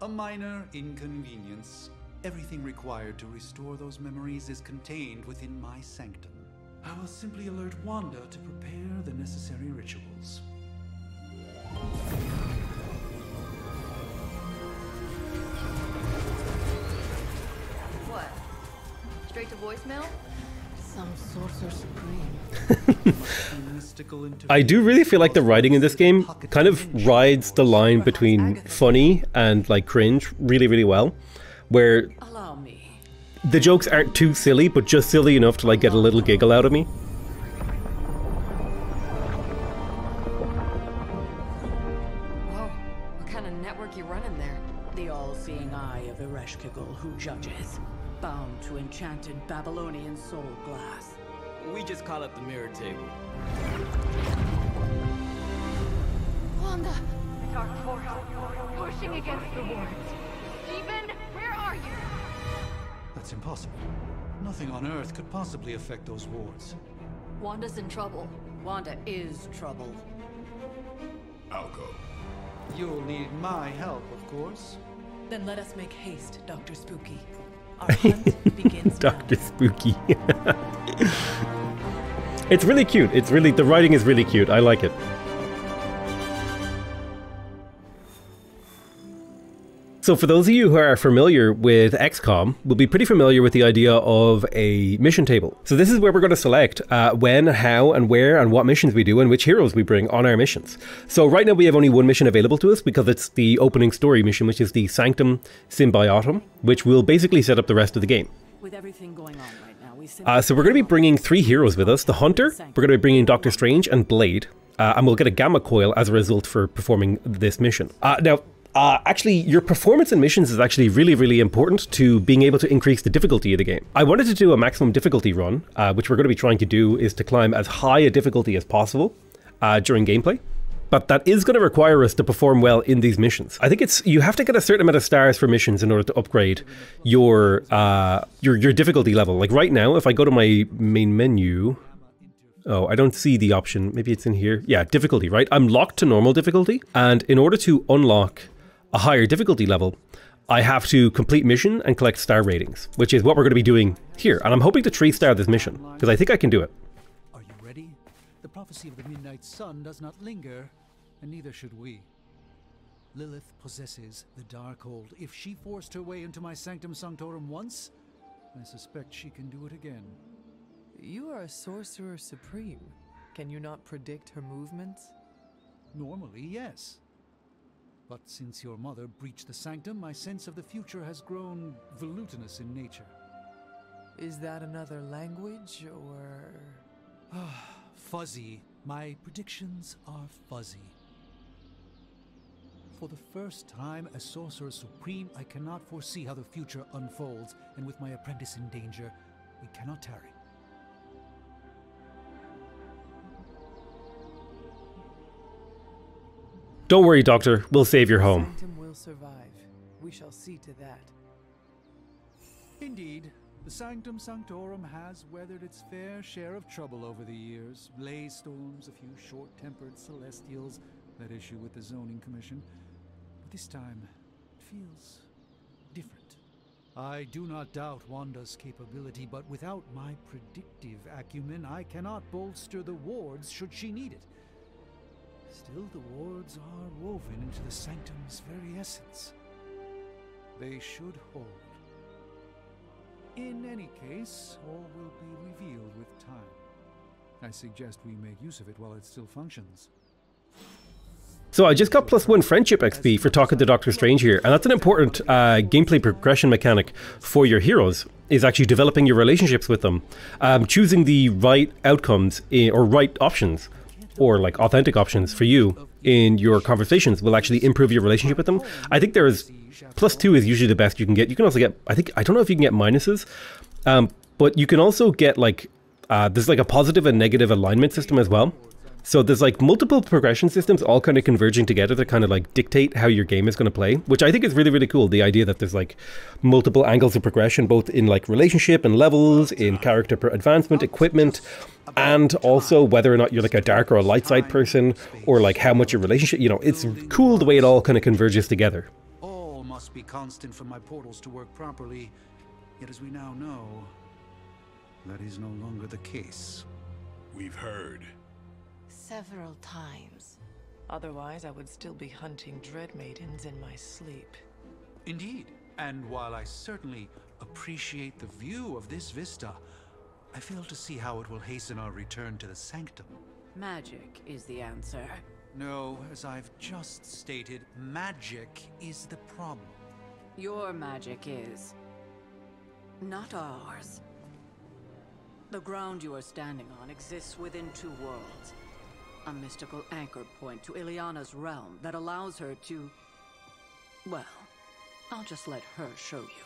A minor inconvenience. Everything required to restore those memories is contained within my sanctum. I will simply alert Wanda to prepare the necessary rituals. What? Straight to voicemail? Some Sorcerer Supreme. I do really feel like the writing in this game kind of rides the line between funny and like cringe really, really well. Where the jokes aren't too silly, but just silly enough to like get a little giggle out of me. Whoa, what kind of network you running there? The all-seeing eye of Ereshkigal who judges, bound to enchanted Babylonian soul glass. We just call it the mirror table. Wanda! Dark force, pushing against the wards. Stephen, where are you? That's impossible. Nothing on Earth could possibly affect those wards. Wanda's in trouble. Wanda is trouble. I'll go. You'll need my help, of course. Then let us make haste, Dr. Spooky. Our hunt begins now. Dr. Spooky. It's really cute. It's really, the writing is really cute. I like it. So for those of you who are familiar with XCOM, will be pretty familiar with the idea of a mission table. So this is where we're going to select when, how, and where, and what missions we do, and which heroes we bring on our missions. So right now we have only one mission available to us because it's the opening story mission, which is the Sanctum Symbiotum, which will basically set up the rest of the game. With everything going on right now, so we're going to be bringing 3 heroes with us. The Hunter, we're going to be bringing Doctor Strange and Blade, and we'll get a Gamma Coil as a result for performing this mission. Actually, your performance in missions is actually really, really important to being able to increase the difficulty of the game. I wanted to do a maximum difficulty run, which we're going to be trying to do is to climb as high a difficulty as possible during gameplay. But that is going to require us to perform well in these missions. I think you have to get a certain amount of stars for missions in order to upgrade your difficulty level. Like right now, if I go to my main menu, oh, I don't see the option. Maybe it's in here. Yeah, difficulty, right? I'm locked to normal difficulty, and in order to unlock a higher difficulty level, I have to complete mission and collect star ratings, which is what we're going to be doing here. And I'm hoping to 3-star this mission, because I think I can do it. Are you ready? The prophecy of the Midnight Sun does not linger, and neither should we. Lilith possesses the Darkhold. If she forced her way into my Sanctum Sanctorum once, I suspect she can do it again. You are a Sorcerer Supreme. Can you not predict her movements? Normally, yes. But since your mother breached the Sanctum, my sense of the future has grown volutinous in nature. Is that another language, or...? fuzzy. My predictions are fuzzy. For the first time as Sorcerer Supreme, I cannot foresee how the future unfolds, and with my apprentice in danger, we cannot tarry. Don't worry, Doctor. We'll save your home. The Sanctum will survive. We shall see to that. Indeed, the Sanctum Sanctorum has weathered its fair share of trouble over the years. Blaze storms, a few short-tempered Celestials, that issue with the Zoning Commission. But this time, it feels different. I do not doubt Wanda's capability, but without my predictive acumen, I cannot bolster the wards should she need it. Still, the wards are woven into the Sanctum's very essence. They should hold. In any case, all will be revealed with time. I suggest we make use of it while it still functions. So I just got +1 friendship XP for talking to Doctor Strange here, and that's an important gameplay progression mechanic for your heroes, is actually developing your relationships with them. Choosing the right outcomes or right options, or like authentic options for you in your conversations will actually improve your relationship with them. I think there's +2 is usually the best you can get. You can also get, I don't know if you can get minuses, but you can also get like, there's like a positive and negative alignment system as well. So there's like multiple progression systems all kind of converging together to kind of like dictate how your game is going to play, which I think is really, really cool. The idea that there's like multiple angles of progression, both in like relationship and levels, in character advancement, equipment, and also whether or not you're like a dark or a light side person, or like how much your relationship, you know, it's cool the way it all kind of converges together. All must be constant for my portals to work properly, yet as we now know, that is no longer the case. We've heard. Several times. Otherwise, I would still be hunting Dread Maidens in my sleep. Indeed, and while I certainly appreciate the view of this vista, I fail to see how it will hasten our return to the Sanctum. Magic is the answer. No, as I've just stated, magic is the problem. Your magic is not ours. The ground you are standing on exists within two worlds. A mystical anchor point to Ileana's realm that allows her to... Well, I'll just let her show you.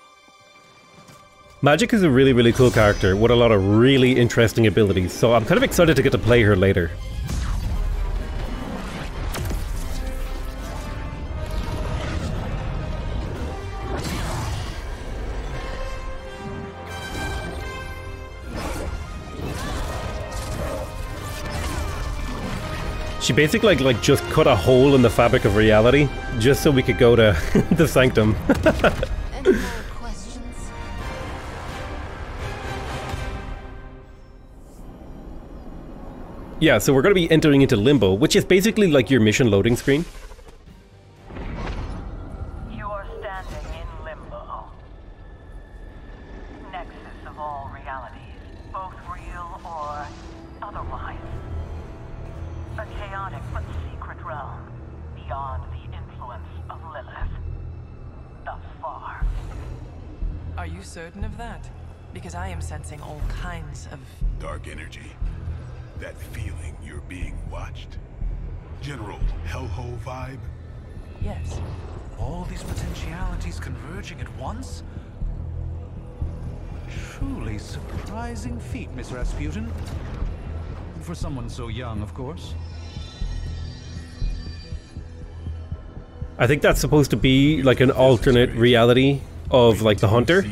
Magik is a really, really cool character with a lot of really interesting abilities, so I'm kind of excited to get to play her later. She basically like just cut a hole in the fabric of reality just so we could go to the Sanctum. Any more questions? Yeah, so we're going to be entering into Limbo, which is basically like your mission loading screen. You are standing in Limbo. Nexus of all realities, both real or otherwise. A chaotic but secret realm, beyond the influence of Lilith. Thus far. Are you certain of that? Because I am sensing all kinds of... dark energy. That feeling you're being watched. General hellhole vibe? Yes. All these potentialities converging at once? Truly surprising feat, Miss Rasputin. For someone so young, of course. I think that's supposed to be like an alternate reality of like the Hunter.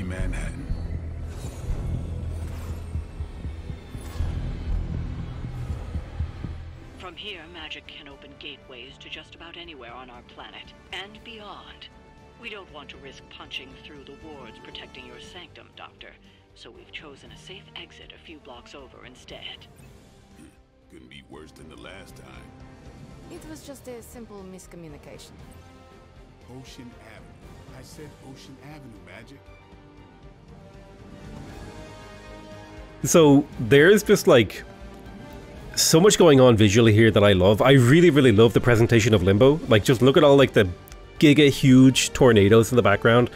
From here, magic can open gateways to just about anywhere on our planet and beyond. We don't want to risk punching through the wards protecting your sanctum, Doctor, so we've chosen a safe exit a few blocks over instead. Couldn't be worse than the last time. It was just a simple miscommunication. Ocean Avenue. I said Ocean Avenue, Magic. So there's just like so much going on visually here that I love. I really, really love the presentation of Limbo. Like just look at all like the giga huge tornadoes in the background.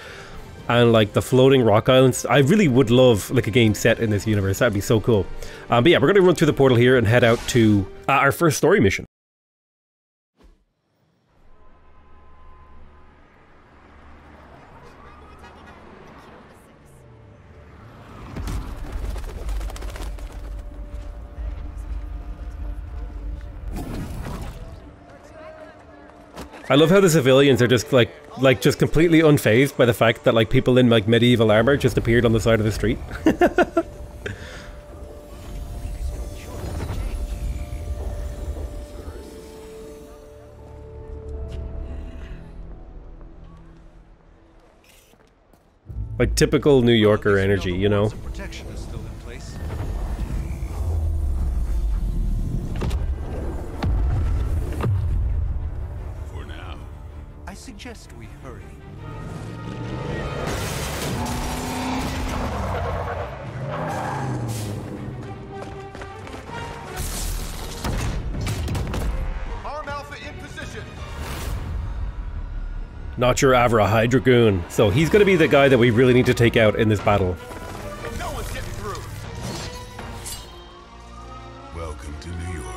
and like the floating rock islands. I really would love like a game set in this universe. That'd be so cool. But yeah, we're going to run through the portal here and head out to our first story mission. I love how the civilians are just like just completely unfazed by the fact that like people in like medieval armor just appeared on the side of the street. Like typical New Yorker energy, you know? Protection is still in place. For now. I suggest we hurry. Arm Alpha in position. Not your Avra Hydragoon. So he's going to be the guy that we really need to take out in this battle. No one's getting through. Welcome to New York.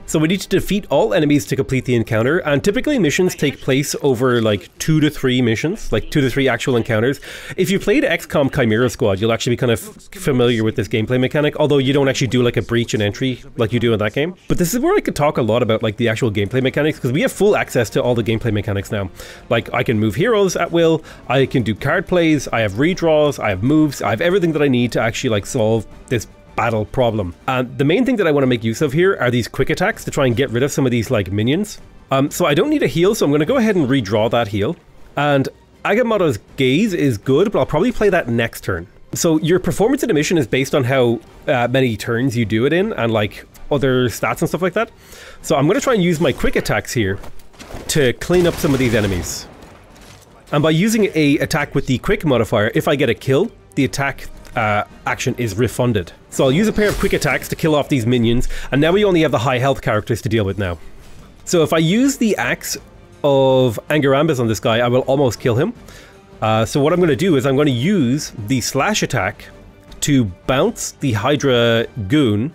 So we need to defeat all enemies to complete the encounter, and typically missions take place over like 2 to 3 missions, like 2 to 3 actual encounters. If you played XCOM Chimera Squad, you'll actually be kind of familiar with this gameplay mechanic, although you don't actually do like a breach and entry like you do in that game. But this is where I could talk a lot about like the actual gameplay mechanics, because we have full access to all the gameplay mechanics now. Like I can move heroes at will, I can do card plays, I have redraws, I have moves, I have everything that I need to actually like solve this battle problem. And the main thing that I want to make use of here are these quick attacks to try and get rid of some of these like minions. So I don't need a heal, so I'm going to go ahead and redraw that heal. And Agamotto's Gaze is good, but I'll probably play that next turn. So your performance in a mission is based on how many turns you do it in and like other stats and stuff like that. So I'm going to try and use my quick attacks here to clean up some of these enemies. And by using a attack with the quick modifier, if I get a kill, the attack action is refunded. So I'll use a pair of quick attacks to kill off these minions, and now we only have the high health characters to deal with now. So if I use the Axe of Angarambus on this guy, I will almost kill him. So what I'm going to do is I'm going to use the slash attack to bounce the Hydra Goon,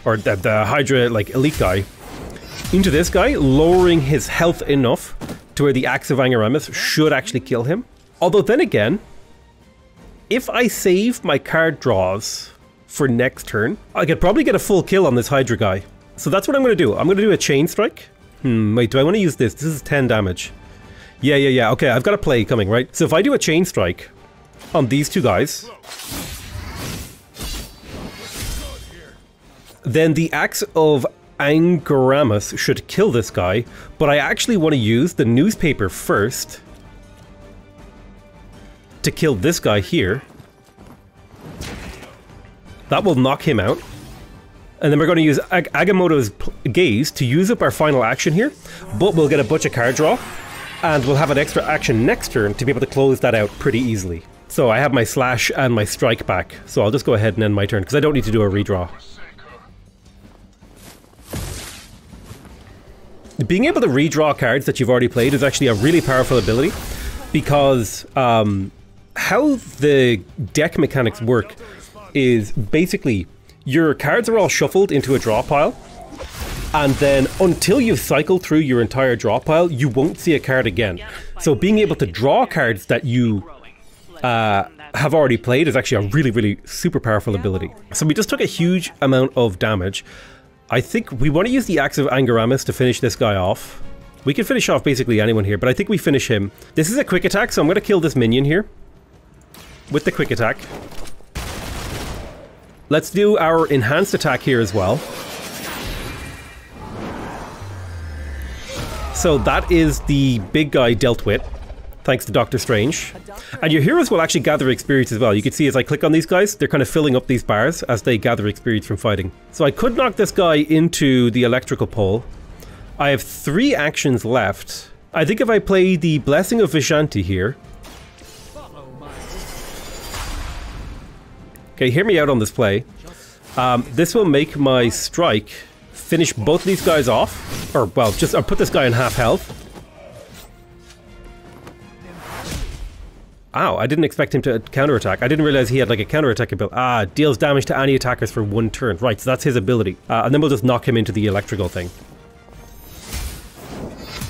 or the Hydra like elite guy, into this guy, lowering his health enough to where the Axe of Angarambus should actually kill him. Although then again, if I save my card draws for next turn, I could probably get a full kill on this Hydra guy. So that's what I'm going to do. I'm going to do a chain strike. Wait, do I want to use this? This is 10 damage. Yeah. Okay, I've got a play coming, right? So if I do a chain strike on these two guys, then the Axe of Angarambus should kill this guy, but I actually want to use the newspaper first to kill this guy here. That will knock him out. And then we're going to use Agamotto's Gaze to use up our final action here, but we'll get a bunch of card draw, and we'll have an extra action next turn to be able to close that out pretty easily. So I have my slash and my strike back, so I'll just go ahead and end my turn, because I don't need to do a redraw. Being able to redraw cards that you've already played is actually a really powerful ability, because how the deck mechanics work is basically your cards are all shuffled into a draw pile, and then until you've cycled through your entire draw pile, you won't see a card again. So being able to draw cards that you have already played is actually a really super powerful ability. So we just took a huge amount of damage. I think we want to use the Axe of Angarambus to finish this guy off. We can finish off basically anyone here, but I think we finish him. This is a quick attack, so I'm going to kill this minion here with the quick attack. Let's do our enhanced attack here as well. So that is the big guy dealt with, thanks to Doctor Strange. And your heroes will actually gather experience as well. You can see as I click on these guys, they're kind of filling up these bars as they gather experience from fighting. So I could knock this guy into the electrical pole. I have 3 actions left. I think if I play the Blessing of Vishanti here... Okay, hear me out on this play. This will make my strike finish both of these guys off. Or, well, just I'll put this guy in half health. Ow, I didn't expect him to counterattack. I didn't realize he had like a counterattack ability. Ah, deals damage to any attackers for 1 turn. Right, so that's his ability. And then we'll just knock him into the electrical thing.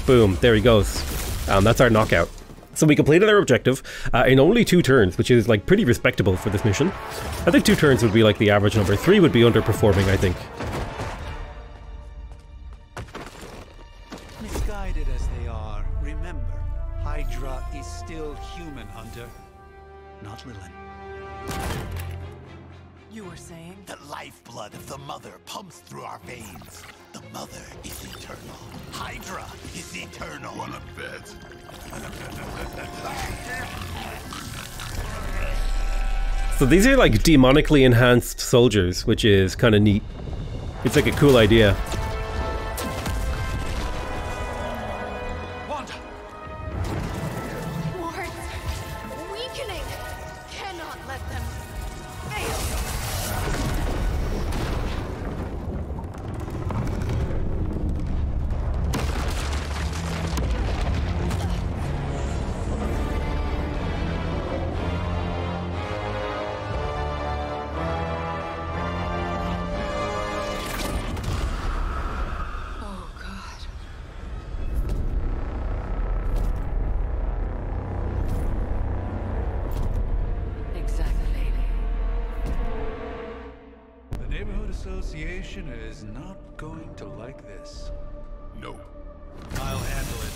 Boom, there he goes. That's our knockout. So we completed our objective in only 2 turns, which is like pretty respectable for this mission. I think 2 turns would be like the average number. 3 would be underperforming, I think. Misguided as they are, remember, Hydra is still human, Hunter. Not Lilith. You were saying? The lifeblood of the Mother pumps through our veins. The Mother is eternal. Hydra is eternal. Wanna bet? So these are like demonically enhanced soldiers, which is kind of neat. It's like a cool idea. Wards! Weakening! Cannot let them fail! Association is not going to like this. No. I'll handle it.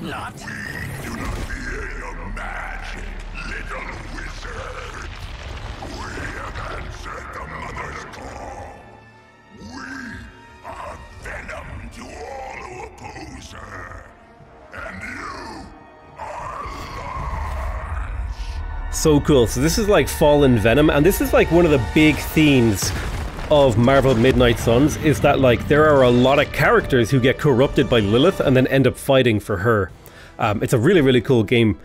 Not. We do not fear your magic, little wizard. We have answered the Mother's call. We are venom to all who oppose her. And you are large. So cool. So this is like Fallen Venom, and this is like one of the big themes of Marvel Midnight Suns, is that like there are a lot of characters who get corrupted by Lilith and then end up fighting for her. It's a really, really cool game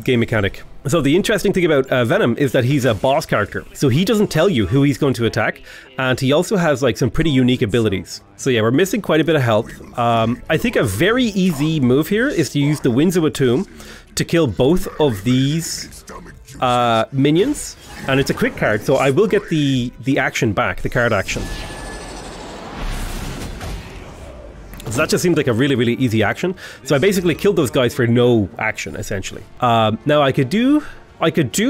mechanic. So the interesting thing about Venom is that he's a boss character. So he doesn't tell you who he's going to attack, and he also has like some pretty unique abilities. So yeah, we're missing quite a bit of health. I think a very easy move here is to use the Winds of Atum to kill both of these minions. And it's a quick card, so I will get the action back, the card action. So that just seemed like a really, really easy action. So I basically killed those guys for no action, essentially. Now I could do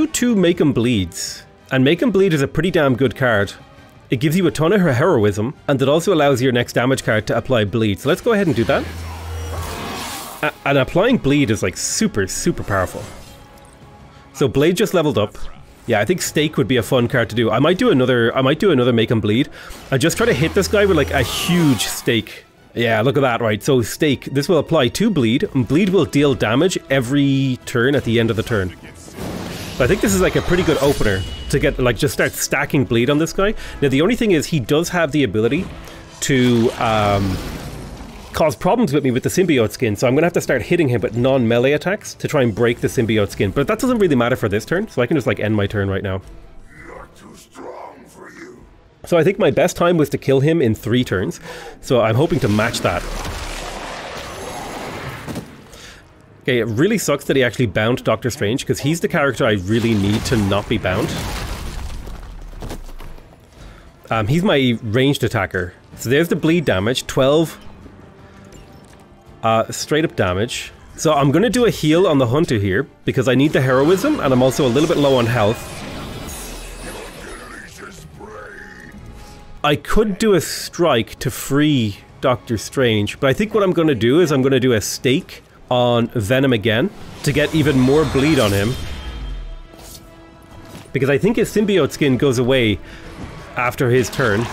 2 Make 'em Bleeds. And Make 'em Bleed is a pretty damn good card. It gives you a ton of heroism, and it also allows your next damage card to apply bleed. So let's go ahead and do that. And applying bleed is like super, super powerful. So Blade just leveled up. Yeah, I think Stake would be a fun card to do. I might do another Make 'em Bleed. I just try to hit this guy with like a huge stake. Yeah, look at that, right? So Stake, this will apply 2 bleed, and bleed will deal damage every turn at the end of the turn. But I think this is like a pretty good opener to get, like, just start stacking bleed on this guy. Now the only thing is he does have the ability to cause problems with me with the symbiote skin, so I'm gonna have to start hitting him with non-melee attacks to try and break the symbiote skin. But that doesn't really matter for this turn, so I can just like end my turn right now. So I think my best time was to kill him in 3 turns, so I'm hoping to match that. Okay, it really sucks that he actually bound Doctor Strange, because he's the character I really need to not be bound. He's my ranged attacker. So there's the bleed damage, 12 straight up damage. So I'm going to do a heal on the Hunter here, because I need the heroism, and I'm also a little bit low on health. I could do a strike to free Doctor Strange, but I think what I'm going to do is I'm going to do a stake on Venom again to get even more bleed on him. Because I think his symbiote skin goes away after his turn.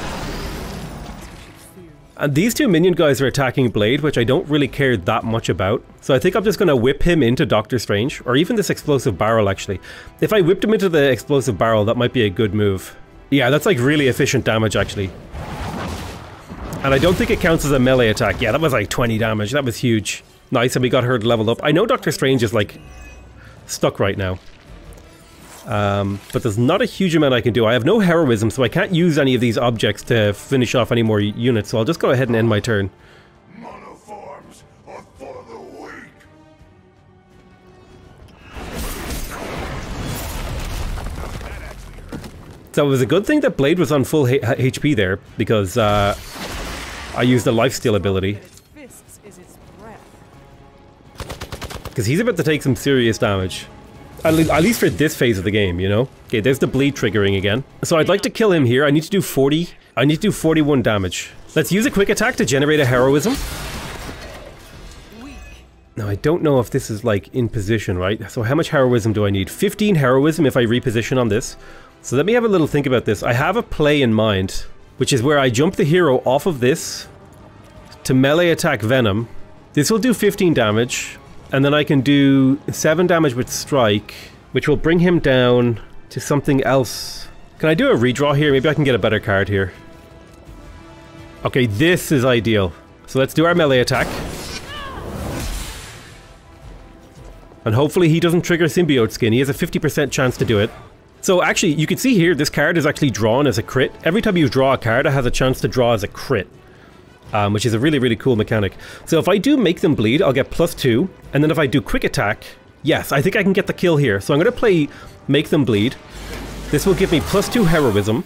And these 2 minion guys are attacking Blade, which I don't really care that much about. So I think I'm just going to whip him into Doctor Strange, or even this explosive barrel actually. If I whipped him into the explosive barrel, that might be a good move. Yeah, that's like really efficient damage actually. And I don't think it counts as a melee attack. Yeah, that was like 20 damage. That was huge. Nice, and we got her leveled up. I know Doctor Strange is like stuck right now. But there's not a huge amount I can do. I have no heroism, so I can't use any of these objects to finish off any more units, so I'll just go ahead and end my turn. Monoforms are for the weak. So it was a good thing that Blade was on full HP there, because I used the lifesteal ability. Because he's about to take some serious damage. At least for this phase of the game, you know? Okay, there's the bleed triggering again. So I'd like to kill him here. I need to do 40. I need to do 41 damage. Let's use a quick attack to generate a heroism. Now, I don't know if this is, like, in position, right? So how much heroism do I need? 15 heroism if I reposition on this. So let me have a little think about this. I have a play in mind, which is where I jump the hero off of this to melee attack Venom. This will do 15 damage. And then I can do 7 damage with Strike, which will bring him down to something else. Can I do a redraw here? Maybe I can get a better card here. Okay, this is ideal. So let's do our melee attack. And hopefully he doesn't trigger Symbiote Skin. He has a 50% chance to do it. So actually, you can see here, this card is actually drawn as a crit. Every time you draw a card, it has a chance to draw as a crit. Which is a really, really cool mechanic. So if I do make them bleed, I'll get +2. And then if I do quick attack, yes, I think I can get the kill here. So I'm going to play make them bleed. This will give me +2 heroism,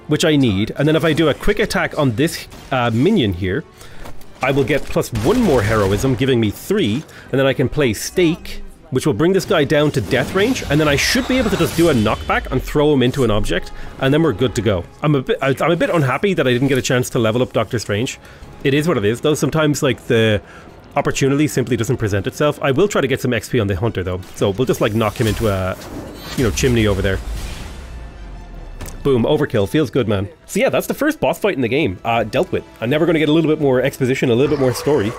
which I need. And then if I do a quick attack on this minion here, I will get +1 more heroism, giving me 3. And then I can play stake, which will bring this guy down to death range, and then I should be able to just do a knockback and throw him into an object, and then we're good to go. I'm a bit unhappy that I didn't get a chance to level up Doctor Strange. It is what it is, though. Sometimes, like, the opportunity simply doesn't present itself. I will try to get some XP on the Hunter, though, so we'll just, like, knock him into a, you know, chimney over there. Boom, overkill. Feels good, man. So yeah, that's the first boss fight in the game, dealt with. I'm never going to get a little bit more exposition, a little bit more story.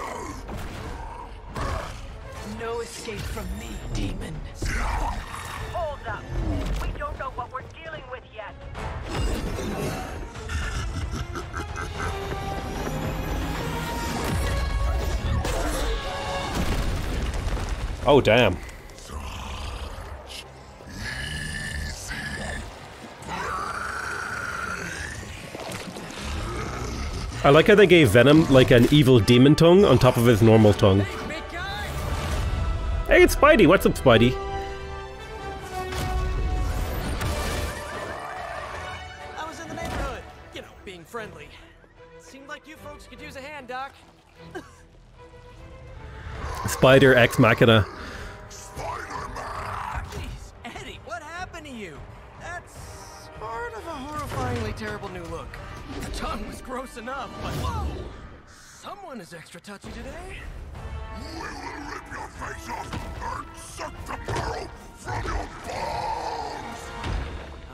Oh, damn. I like how they gave Venom, like, an evil demon tongue on top of his normal tongue. Hey, it's Spidey! What's up, Spidey? I was in the neighborhood, you know, being friendly. Seemed like you folks could use a hand, Doc. Spider Ex Machina. Jeez, Eddie, what happened to you? That's sort of a horrifyingly terrible new look. The tongue was gross enough, but whoa! Someone is extra touchy today. We will rip your face off and suck the marrow from your bones!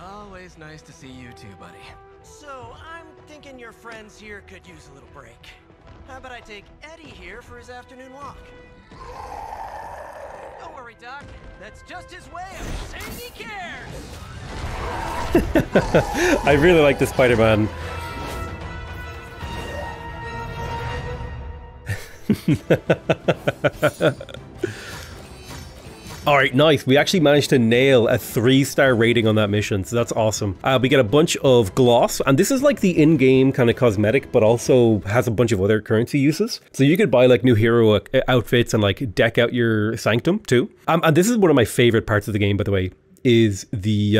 Always nice to see you too, buddy. So, I'm thinking your friends here could use a little break. How about I take Eddie here for his afternoon walk? Don't worry, Doc. That's just his way of saying he cares! I really like the Spider-Man. Alright, nice. We actually managed to nail a 3-star rating on that mission, so that's awesome. We get a bunch of gloss, and this is like the in-game kind of cosmetic, but also has a bunch of other currency uses. So you could buy like new hero outfits and like deck out your sanctum too. And this is one of my favorite parts of the game, by the way, is the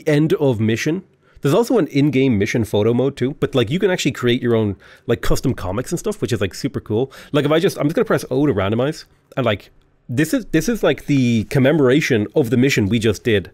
end of mission. There's also an in-game mission photo mode too, but like you can actually create your own like custom comics and stuff, which is like super cool. Like if I'm just gonna press O to randomize, and like this is like the commemoration of the mission we just did.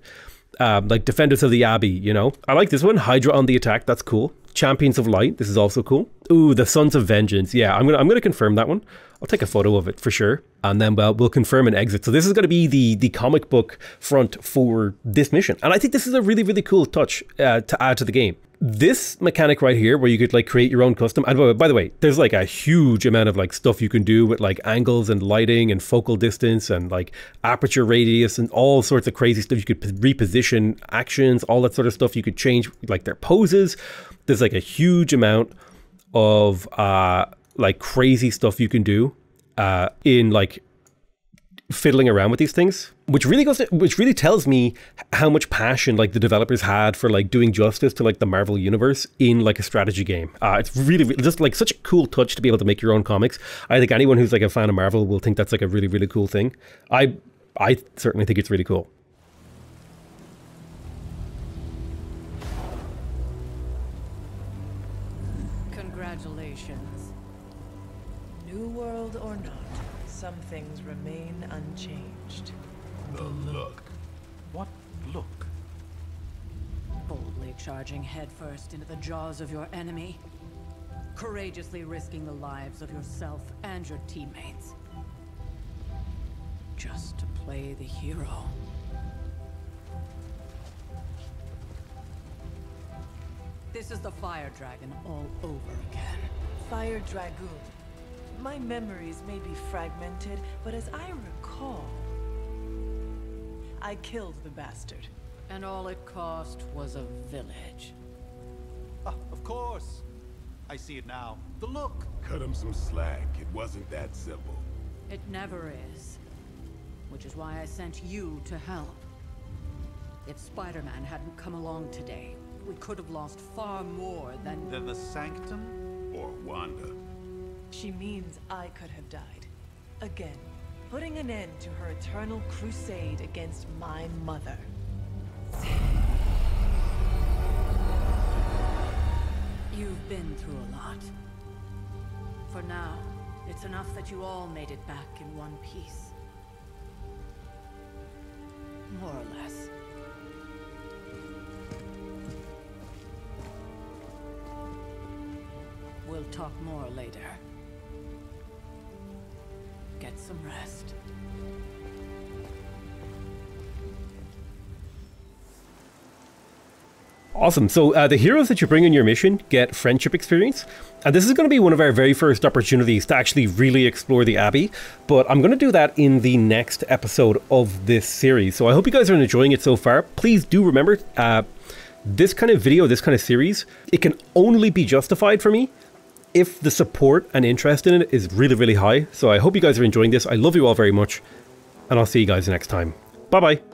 Like Defenders of the Abbey, you know. I like this one, Hydra on the attack, that's cool. Champions of Light, this is also cool. Ooh, the Sons of Vengeance, yeah, I'm gonna confirm that one. I'll take a photo of it for sure, and then we'll confirm an exit. So this is going to be the comic book front for this mission, and I think this is a really, really cool touch to add to the game. This mechanic right here, where you could like create your own custom, and by the way, there's like a huge amount of like stuff you can do with like angles and lighting and focal distance and like aperture radius and all sorts of crazy stuff. You could reposition actions, all that sort of stuff. You could change like their poses. There's like a huge amount of like crazy stuff you can do in like fiddling around with these things, which really tells me how much passion like the developers had for like doing justice to like the Marvel universe in like a strategy game. It's really just like such a cool touch to be able to make your own comics. I think anyone who's like a fan of Marvel will think that's like a really, really cool thing. I certainly think it's really cool. Congratulations. New world or not, some things remain unchanged. The look. What look? Boldly charging headfirst into the jaws of your enemy. Courageously risking the lives of yourself and your teammates. Just to play the hero. This is the Fire Dragon all over again. Fire Dragoon. My memories may be fragmented, but as I recall, I killed the bastard. And all it cost was a village. Ah, of course. I see it now. The look. Cut him some slack. It wasn't that simple. It never is. Which is why I sent you to help. If Spider-Man hadn't come along today, we could have lost far more than the Sanctum? Or Wanda. She means I could have died. Again, putting an end to her eternal crusade against my mother. You've been through a lot. For now, it's enough that you all made it back in one piece. More or less. We'll talk more later. Get some rest. Awesome. So the heroes that you bring in your mission get friendship experience. And this is going to be one of our very first opportunities to actually really explore the Abbey. But I'm going to do that in the next episode of this series. So I hope you guys are enjoying it so far. Please do remember, this kind of video, this kind of series, it can only be justified for me if the support and interest in it is really, really high. So I hope you guys are enjoying this. I love you all very much. And I'll see you guys next time. Bye-bye.